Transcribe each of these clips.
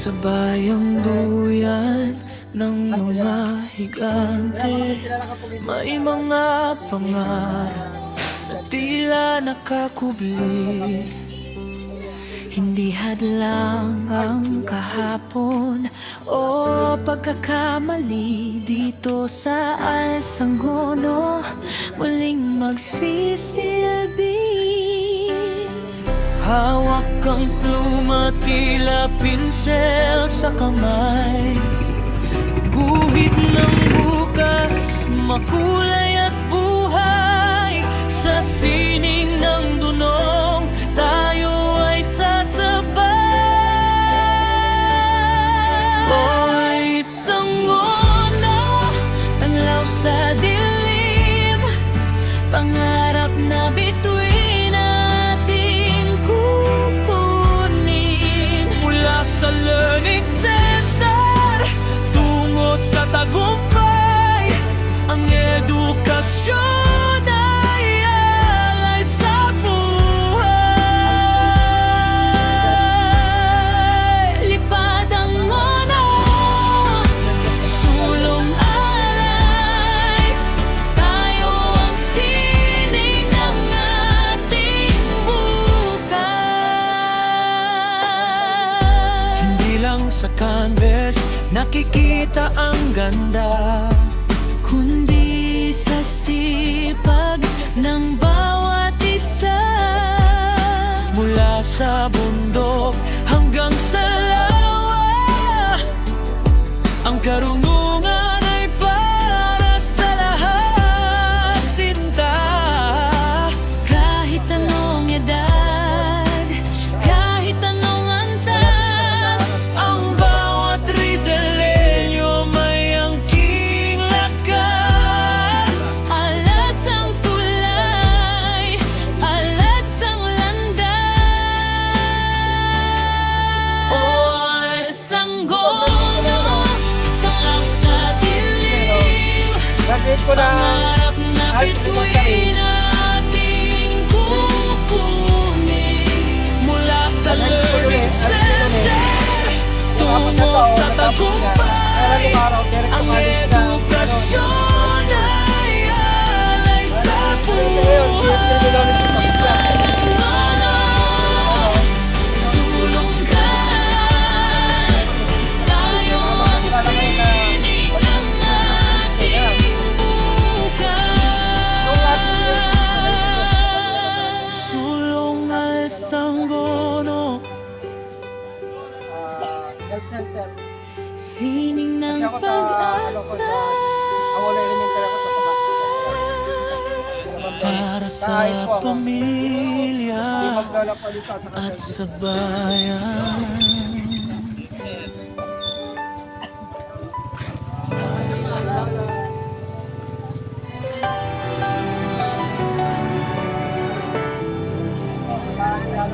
Sa bayang duyan ng mga higante, may mga pangarap na tila nakakubli. Hindi hadlang ang kahapon o pagkakamali dito sa Alsangono, muling magsisilbi. Hawak ang pluma, tila pinsel sa kamay, guhit ng bukas, makulay at buhay. Sa sining ng dunong, tayo ay sasabay. O Isangono, tanglaw sa dilim, pangarap na bituin ating kukunin. Mula sa Learning Center tungo sa tagumpay, ang edukasyon ay alay sa buhay. Lipad ang ono, sulong alay, tayo ang sining ng ating bukas. Hindi lang sa canvas nakikita ang ganda, kundi sa sipag ng bawat isa. Mula sa bundok hanggang sa lawa, ang karunungan ay para sa lahat. Sinta, kahit anong edad, kahit anong antas, ang bawat Rizaleño may angking lakas. Alas ang tulay, alas ang landas. O Isangono, tanglaw sa dilim, Graduate ko na pangarap na bituin ating kukunin. Mula sa Learning Center tungo sa tagumpay, ang edukasyon ay alay sa buhay. Sulong gas, tayo ang sining ng ating bukas. Sulong Alsangono, health center. sining ng Kasi ako sa pag-asa. Awala elementary ako sa Pabaksa. Para sa pamilya at sa bayan.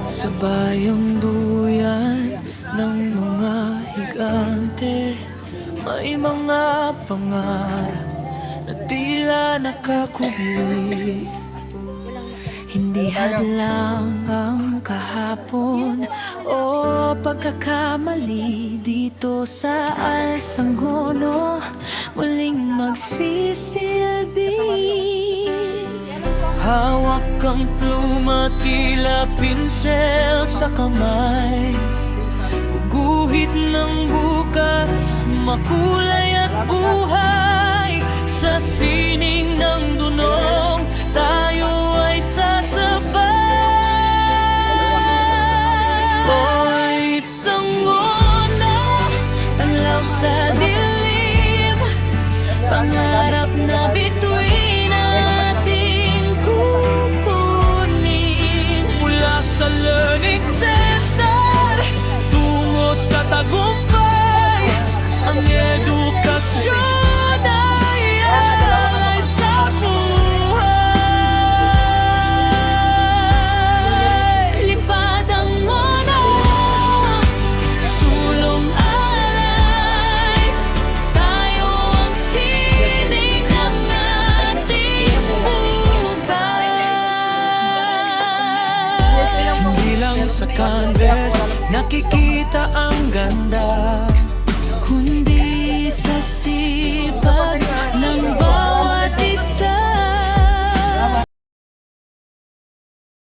Sa bayang duyan ng mga higante, may mga pangarap na tila nakakubli. Hindi hadlang ang kahapon o pagkakamali dito sa Alsangono, muling magsisilbi. Hawak ang pluma, tila pinsel sa kamay, guhit ng bukas, makulay at buhay. Sa sining ng dunong, tayo ay sasabay. O Isangono, tanglaw sa dilim, pangarap na bituin ating kukunin. Mula sa Learning Center tungo sa tagumpay, ang edukasyon ay alay sa buhay. dahil sa canvas nakikita ang ganda, kundi